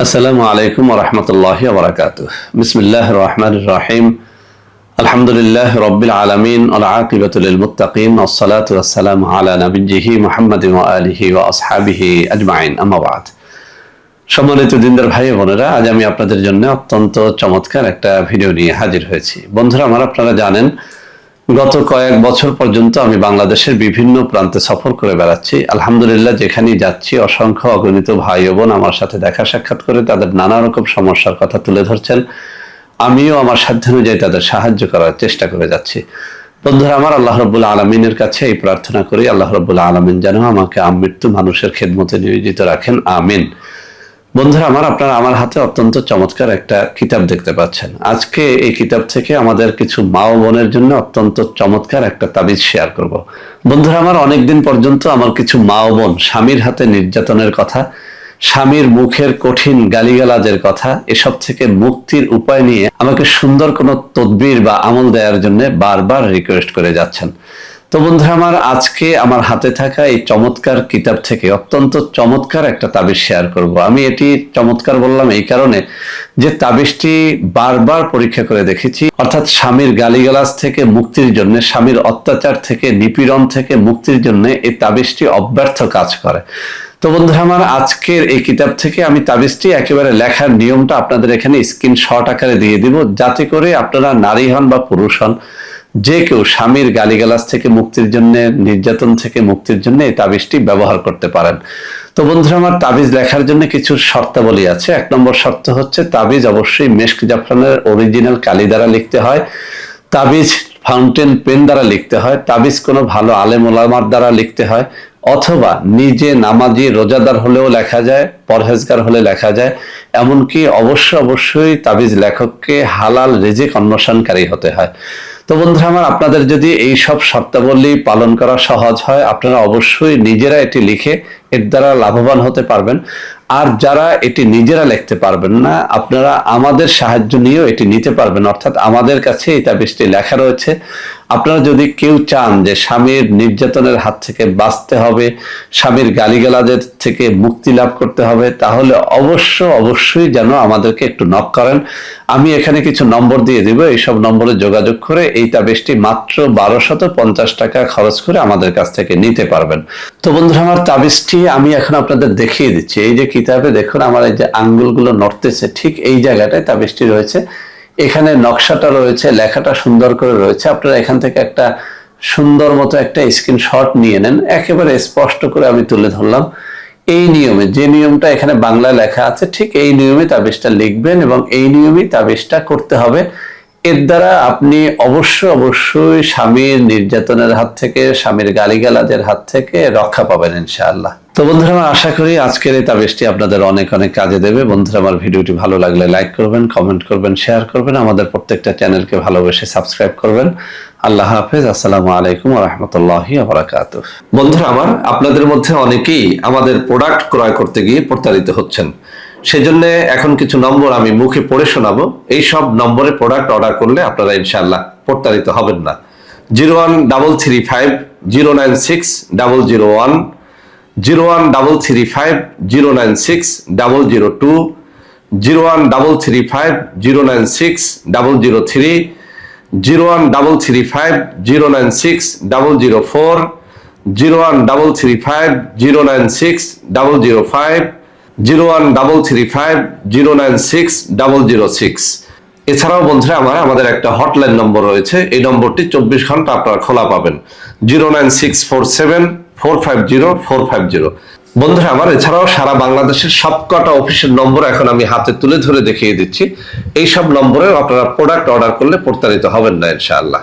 আসসালামু আলাইকুম ওয়া রাহমাতুল্লাহি ওয়া বারাকাতুহু। বিসমিল্লাহির রহমানির রহিম। আলহামদুলিল্লাহি রাব্বিল আলামিন ওয়াল আকিবাতু লিল মুত্তাকিন ওয়াস সালাতু ওয়াস সালামু আলা নাবিয়্যিহি মুহাম্মাদিন ওয়া আলিহি ওয়া আসহাবিহি আজমাইন। আম্মা বা'দ। সম্মানিত দিনদার ভাই বোনেরা, আজ আমি আপনাদের জন্য অত্যন্ত চমৎকার একটা ভিডিও নিয়ে হাজির হয়েছি। বন্ধুরা আমার, আপনারা জানেন গত কয়েক বছর পর্যন্ত আমি বাংলাদেশের বিভিন্ন প্রান্তে সফর করে বেড়াচ্ছি। আলহামদুলিল্লাহ, যেখানেই যাচ্ছি অসংখ্য অগণিত ভাই ও বোন আমার সাথে দেখা সাক্ষাৎ করে তাদের নানা রকম সমস্যার কথা তুলে ধরছেন। আমিও আমার সাধ্যানুযায়ী তাদের সাহায্য করার চেষ্টা করে যাচ্ছি। বন্ধুরা আমার, আল্লাহ রাব্বুল আলামিনের কাছে এই প্রার্থনা করি, আল্লাহ রাব্বুল আলামিন যেন আমাকে আমৃত্যু মানুষের খেদমতে নিয়োজিত রাখেন, আমিন। বন্ধুরা আমার, আপনারা আমার হাতে অত্যন্ত চমৎকার একটা কিতাব দেখতে পাচ্ছেন। আজকে এই কিতাব থেকে আমাদের কিছু মা ও বোনের জন্য অত্যন্ত চমৎকার একটা তাবিজ শেয়ার করব। বন্ধুরা আমার, অনেকদিন পর্যন্ত আমার কিছু মা ও বোন স্বামীর হাতে নির্যাতনের কথা, স্বামীর মুখের কঠিন গালিগালাজের কথা, এসব থেকে মুক্তির উপায় নিয়ে আমাকে সুন্দর কোনো তদবির বা আমল দেওয়ার জন্য বারবার রিকোয়েস্ট করে যাচ্ছেন। তো বন্ধুরা আমার, আজকে আমার হাতে থাকা এই চমৎকার কিতাব থেকে অত্যন্ত চমৎকার একটা তাবিজ শেয়ার করব। আমি এটি চমৎকার বললাম এই কারণে যে তাবিজটি বারবার পরীক্ষা করে দেখেছি, অর্থাৎ স্বামীর গালিগালাজ থেকে মুক্তির জন্য, স্বামীর অত্যাচার থেকে, নিপীড়ন থেকে মুক্তির জন্য এই তাবিজটি অব্যর্থ কাজ করে। তো বন্ধুরা আমার, আজকের এই কিতাব থেকে আমি তাবিজটি একেবারে লেখার নিয়মটা আপনাদের এখানে স্ক্রিনশট আকারে দিয়ে দিব, যাতে করে আপনারা নারী হন বা পুরুষ হন, যে কেউ স্বামীর গালিগালাজ থেকে মুক্তির জন্য, নির্যাতন থেকে মুক্তির জন্য এই তাবিজটি ব্যবহার করতে পারেন। তো বন্ধুরা আমার, তাবিজ লেখার জন্য কিছু শর্তাবলী আছে। 1 নম্বর শর্ত হচ্ছে তাবিজ অবশ্যই মেশক জাফরানের অরিজিনাল কালি দ্বারা লিখতে হয়, তাবিজ ফাউন্টেন পেন দ্বারা লিখতে হয়, তাবিজ কোনো ভালো আলেম ওলামার দ্বারা লিখতে হয়, অথবা নিজে নামাজি রোজাদার হলেও লেখা যায়, পরহেজগার হলে লেখা যায়। এমনকি অবশ্যই তাবিজ লেখককে হালাল রিজিক অন্বেষণকারী হতে হয়। তো বন্ধুরা আমার, আপনাদের যদি এই সব শর্তাবলী পালন করা সহজ হয়, আপনারা অবশ্যই নিজেরা এটি লিখে এর দ্বারা লাভবান হতে পারবেন। আর যারা এটি নিজেরা লিখতে পারবেন না, আপনারা আমাদের সাহায্য নিয়েও এটি নিতে পারবেন, অর্থাৎ আমাদের কাছে এই তাবিজটি লেখা রয়েছে। আপনারা যদি কেউ চান যে স্বামীর নির্যাতনের হাত থেকে বাঁচতে হবে, স্বামীর গালিগালাজের থেকে মুক্তি লাভ করতে হবে, তাহলে অবশ্যই যেন আমাদেরকে একটু নক করেন। আমি এখানে কিছু নম্বর দিয়ে দিব, এইসব নম্বরে যোগাযোগ করে এই তাবিজটি মাত্র 1250 টাকা খরচ করে আমাদের কাছ থেকে নিতে পারবেন। তো বন্ধুরা আমার, তাবিজটি আমি এখন আপনাদের দেখিয়ে দিচ্ছি। এই যে কিতাবে দেখুন, আমার এই যে আঙ্গুলগুলো নড়তেছে, ঠিক এই জায়গাটায় তাবিজটি রয়েছে। এখানে নকশাটা রয়েছে, লেখাটা সুন্দর করে রয়েছে। আপনারা এখান থেকে একটা সুন্দর মতো একটা স্ক্রিনশট নিয়ে নেন। একেবারে স্পষ্ট করে আমি তুলে ধরলাম। এই নিয়মে, যে নিয়মটা এখানে বাংলায় লেখা আছে, ঠিক এই নিয়মে তাবিজটা লিখবেন এবং এই নিয়মেই তাবিজটা করতে হবে। এর দ্বারা আপনি অবশ্যই স্বামীর নির্যাতনের হাত থেকে, স্বামীর গালিগালাজের হাত থেকে রক্ষা পাবেন ইনশাআল্লাহ। তো বন্ধুরা আমার, আশা করি আজকের এই তাবিজটি আপনাদের অনেক কাজে দেবে। বন্ধুরা আমার, ভিডিওটি ভালো লাগলে লাইক করবেন, কমেন্ট করবেন, শেয়ার করবেন, আমাদের প্রত্যেকটা চ্যানেলকে ভালোবেসে সাবস্ক্রাইব করবেন। আল্লাহ হাফেজ। আসসালামু আলাইকুম ওয়া রাহমাতুল্লাহি ওয়া বারাকাতুহু। বন্ধুরা আমার, আপনাদের মধ্যে অনেকেই আমাদের প্রোডাক্ট ক্রয় করতে গিয়ে প্রতারিত হচ্ছেন। সেজন্য এখন কিছু নম্বর আমি মুখে পড়ে শোনাবো। এই সব নম্বরে প্রোডাক্ট অর্ডার করলে আপনারা ইনশাআল্লাহ প্রতারিত হবেন না। 01335 096 001, 01335 096 002, 01335 096 003, 01335 096 004, 01335 096 005, 01335 096 006। এছাড়াও বন্ধুরা আমার, আমাদের একটা হটলাইন নম্বর রয়েছে। এই নম্বরটি 24 ঘন্টা আপনারা খোলা পাবেন। 09647 450 450। বন্ধুরা আমার, এছাড়াও সারা বাংলাদেশের সবকটা অফিসের নম্বর এখন আমি হাতে তুলে ধরে দেখিয়ে দিচ্ছি। এই সব নম্বরেও আপনারা প্রোডাক্ট অর্ডার করলে প্রতারিত হবেন না ইনশাআল্লাহ।